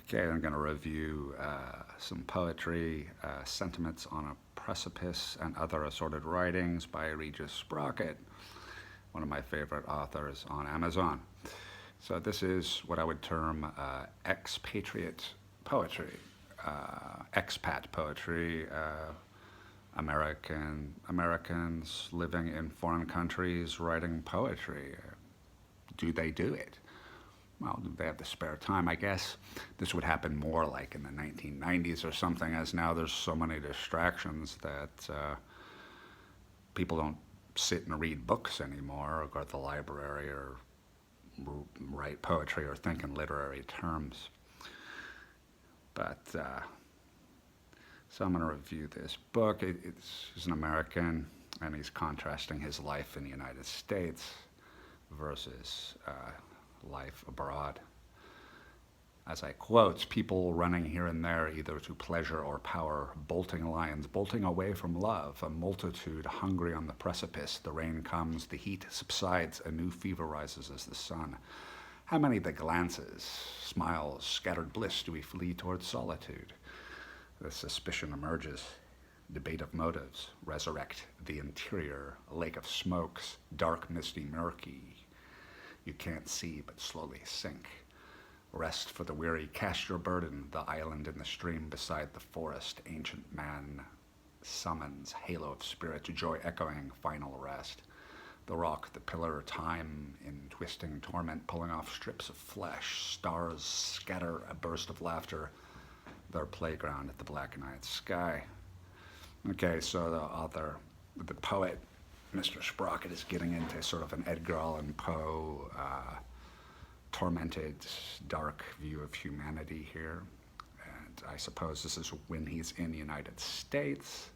Okay, I'm going to review some poetry, Sentiments on a Precipice, and Other Assorted Writings by Regis Sprocket, one of my favorite authors on Amazon. So this is what I would term expatriate poetry, expat poetry, Americans living in foreign countries writing poetry. Do they do it? Well, they have the spare time, I guess. This would happen more like in the 1990s or something, as now there's so many distractions that people don't sit and read books anymore, or go to the library, or write poetry, or think in literary terms. But, so I'm going to review this book. He's an American, and he's contrasting his life in the United States versus life abroad. As I quote, people running here and there either to pleasure or power, bolting lions, bolting away from love, a multitude hungry on the precipice. The rain comes, the heat subsides, a new fever rises as the sun. How many the glances, smiles, scattered bliss do we flee towards solitude? The suspicion emerges. Debate of motives, resurrect the interior, a lake of smokes, dark, misty, murky. You can't see, but slowly sink. Rest for the weary, cast your burden, the island in the stream beside the forest. Ancient man summons, halo of spirit, joy echoing, final rest. The rock, the pillar, time in twisting torment, pulling off strips of flesh. Stars scatter a burst of laughter, their playground at the black night sky. Okay, so the poet, Mr. Sprocket, is getting into sort of an Edgar Allan Poe tormented, dark view of humanity here. And I suppose this is when he's in the United States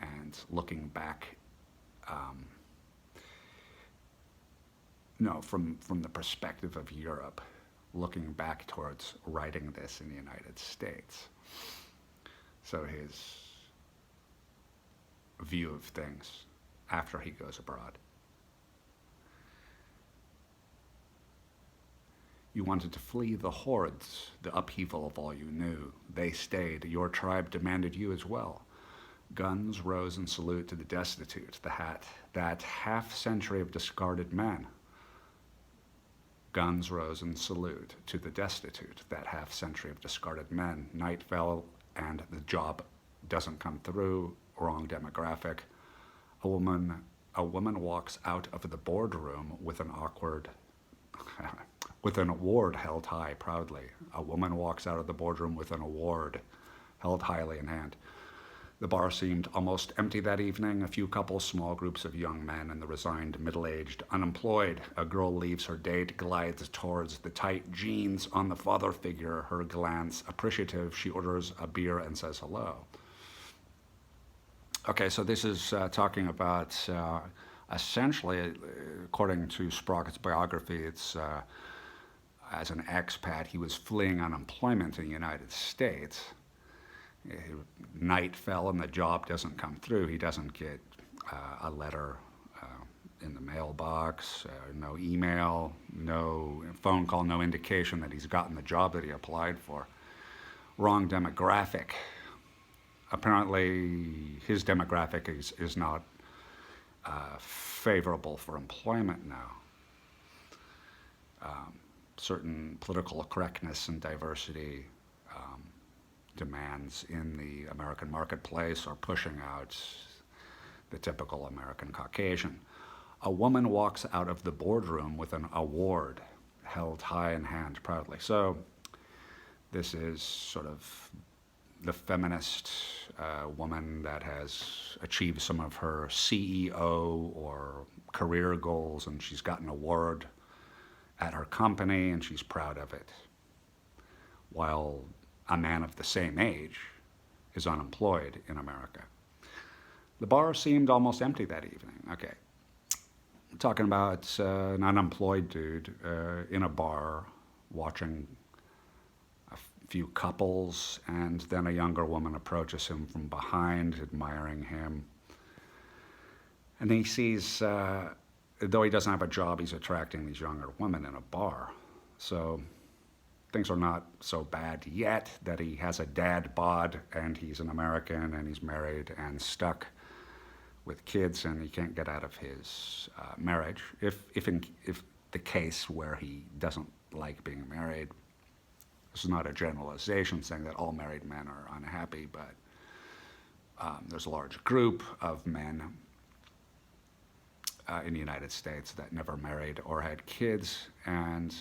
and looking back, from the perspective of Europe, looking back towards writing this in the United States. So his view of things after he goes abroad. You wanted to flee the hordes, the upheaval of all you knew. They stayed. Your tribe demanded you as well. Guns rose in salute to the destitute, that half-century of discarded men. Guns rose in salute to the destitute, that half-century of discarded men. Night fell and the job doesn't come through, wrong demographic. A woman walks out of the boardroom with an award held high proudly. A woman walks out of the boardroom with an award held highly in hand. The bar seemed almost empty that evening. A few couples, small groups of young men, and the resigned, middle-aged, unemployed. A girl leaves her date, glides towards the tight jeans on the father figure. Her glance appreciative, she orders a beer and says hello. Okay, so this is talking about, essentially, according to Sprocket's biography, it's as an expat, he was fleeing unemployment in the United States. Night fell and the job doesn't come through. He doesn't get a letter in the mailbox, no email, no phone call, no indication that he's gotten the job that he applied for. Wrong demographic. Apparently, his demographic is not favorable for employment now. Certain political correctness and diversity demands in the American marketplace are pushing out the typical American Caucasian. A woman walks out of the boardroom with an award held high in hand proudly. So this is sort of the feminist woman that has achieved some of her CEO or career goals, and she's got an award at her company, and she's proud of it, while a man of the same age is unemployed in America. The bar seemed almost empty that evening. Okay, I'm talking about an unemployed dude in a bar watching a few couples, and then a younger woman approaches him from behind, admiring him. And he sees, though he doesn't have a job, he's attracting these younger women in a bar. So things are not so bad yet, that he has a dad bod and he's an American and he's married and stuck with kids and he can't get out of his marriage. If the case where he doesn't like being married, this is not a generalization saying that all married men are unhappy, but there's a large group of men in the United States that never married or had kids, and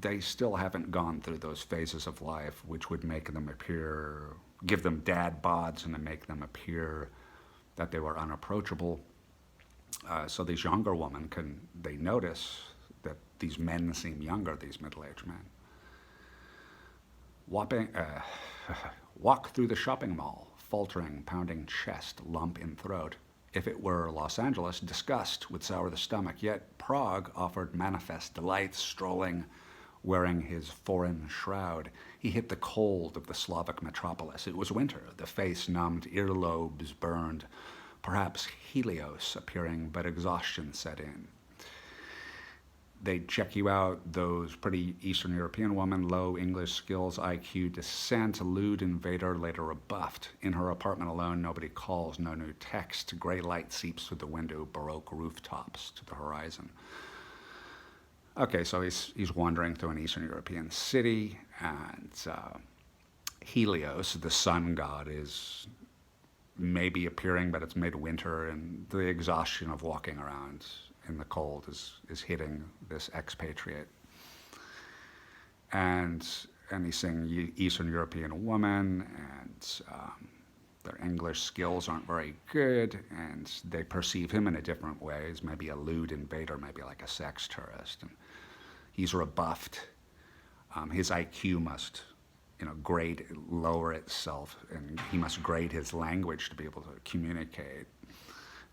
they still haven't gone through those phases of life which would make them appear, give them dad bods and to make them appear that they were unapproachable. So these younger women they notice that these men seem younger, these middle-aged men. Walk through the shopping mall, faltering, pounding chest, lump in throat. If it were Los Angeles, disgust would sour the stomach, yet Prague offered manifest delight, strolling, wearing his foreign shroud. He hit the cold of the Slavic metropolis. It was winter, the face numbed, earlobes burned, perhaps Helios appearing, but exhaustion set in. They'd check you out, those pretty Eastern European women, low English skills, IQ, descent, lewd invader, later rebuffed. In her apartment alone, nobody calls, no new text. Gray light seeps through the window, Baroque rooftops to the horizon. Okay, so he's wandering through an Eastern European city, and Helios, the sun god, is maybe appearing, but it's midwinter, and the exhaustion of walking around in the cold is hitting this expatriate. And he's seeing Eastern European women, and their English skills aren't very good, and they perceive him in a different way, as maybe a lewd invader, maybe like a sex tourist. And he's rebuffed. His IQ must, lower itself, and he must grade his language to be able to communicate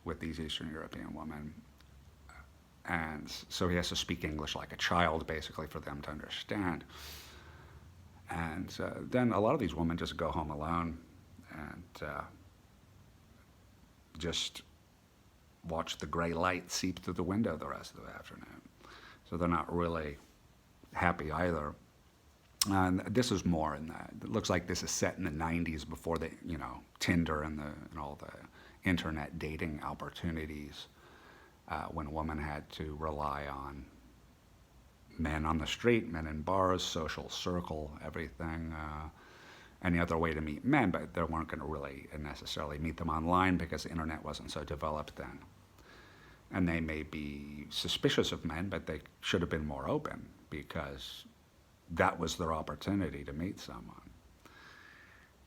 with these Eastern European women. And so he has to speak English like a child, basically, for them to understand. And then a lot of these women just go home alone and just watch the gray light seep through the window the rest of the afternoon. So they're not really happy either. And this is more in that. It looks like this is set in the 90s before the, Tinder and all the internet dating opportunities. When women had to rely on men on the street, men in bars, social circle, everything, any other way to meet men, but they weren't going to really necessarily meet them online because the internet wasn't so developed then. And they may be suspicious of men, but they should have been more open because that was their opportunity to meet someone.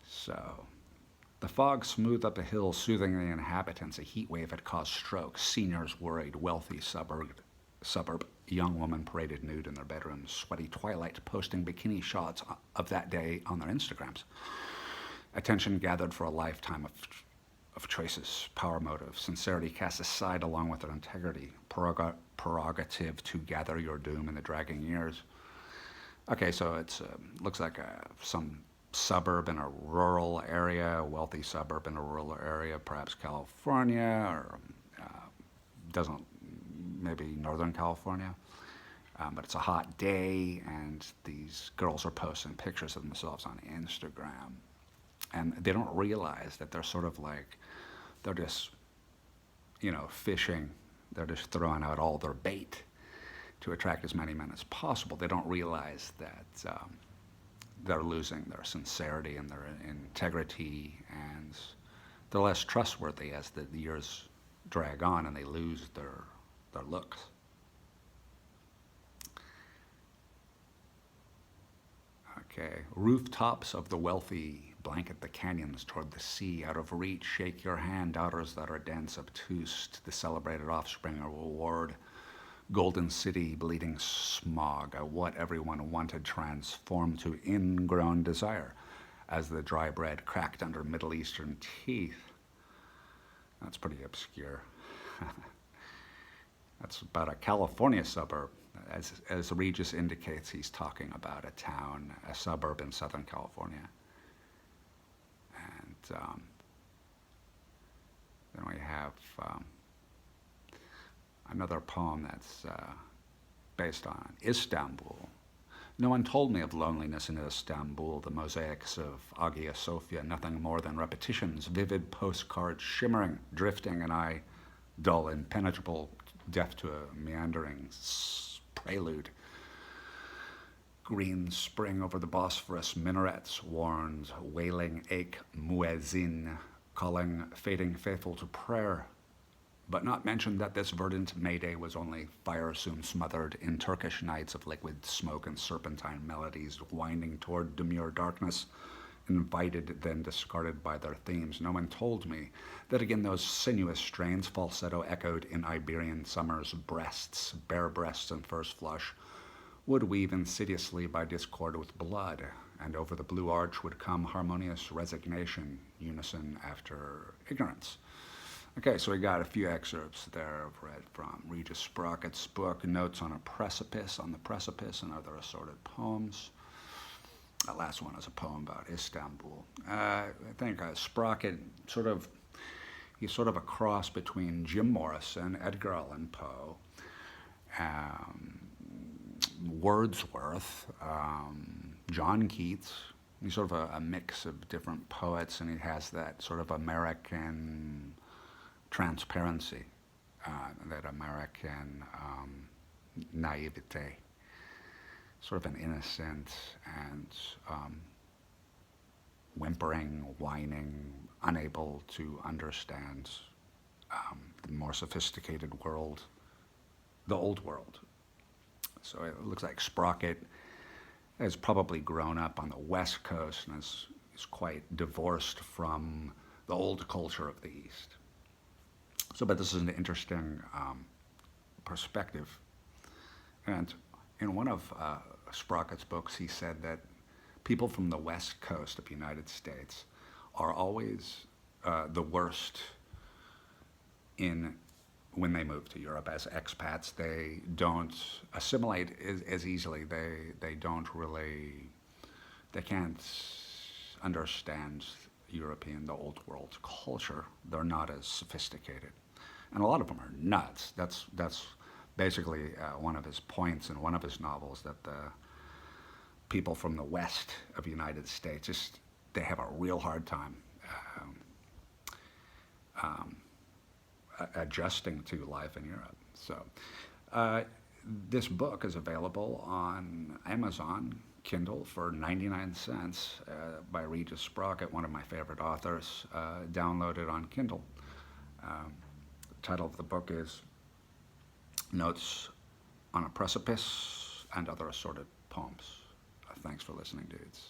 So the fog smoothed up the hills, soothing the inhabitants. A heat wave had caused strokes. Seniors worried. Wealthy suburb. Young women paraded nude in their bedrooms. Sweaty twilight, posting bikini shots of that day on their Instagrams. Attention gathered for a lifetime of choices, power motive, sincerity cast aside along with their integrity, prerogative to gather your doom in the dragging years. Okay, so it looks like some suburb in a rural area, a wealthy suburb in a rural area, perhaps California, or maybe Northern California. But it's a hot day, and these girls are posting pictures of themselves on Instagram. And they don't realize that they're sort of like, they're just, fishing. They're just throwing out all their bait to attract as many men as possible. They don't realize that they're losing their sincerity and their integrity, and they're less trustworthy as the years drag on and they lose their looks. Okay, rooftops of the wealthy blanket the canyons toward the sea. Out of reach, shake your hand, daughters that are dense, obtuse, to the celebrated offspring a reward. Golden city, bleeding smog, what everyone wanted transformed to ingrown desire as the dry bread cracked under Middle Eastern teeth. That's pretty obscure. That's about a California suburb. As Regis indicates, he's talking about a town, a suburb in Southern California. And then we have another poem that's based on Istanbul, No one told me of loneliness in Istanbul, the mosaics of Hagia Sophia, nothing more than repetitions, vivid postcards shimmering, drifting, and I, dull, impenetrable, deaf to a meandering prelude. Green spring over the Bosphorus, minarets warned, wailing ache, muezzin, calling fading faithful to prayer, but not mentioned that this verdant May Day was only fire soon smothered in Turkish nights of liquid smoke and serpentine melodies winding toward demure darkness, invited then discarded by their themes. No one told me that again those sinuous strains falsetto echoed in Iberian summer's breasts, bare breasts and first flush, would weave insidiously by discord with blood, and over the blue arch would come harmonious resignation, unison after ignorance. Okay, so we got a few excerpts there I've read from Regis Sprocket's book, Notes on a Precipice, on the Precipice, and Other Assorted Poems. That last one is a poem about Istanbul. I think Sprocket he's sort of a cross between Jim Morrison, Edgar Allan Poe, Wordsworth, John Keats. He's sort of a mix of different poets, and he has that sort of American transparency, that American naivete, sort of an innocent and whimpering, whining, unable to understand the more sophisticated world, the old world. So it looks like Sprocket has probably grown up on the West Coast and is quite divorced from the old culture of the East. So, but this is an interesting perspective. And in one of Sprocket's books, he said that people from the West Coast of the United States are always the worst when they move to Europe as expats. They don't assimilate as easily. They can't understand European, the old world culture. They're not as sophisticated. And a lot of them are nuts. That's basically one of his points in one of his novels, that the people from the west of the United States, they have a real hard time adjusting to life in Europe. So this book is available on Amazon Kindle for 99 cents by Regis Sprocket, one of my favorite authors. Downloaded on Kindle. The title of the book is Notes on a Precipice and Other Assorted Poems. Thanks for listening, dudes.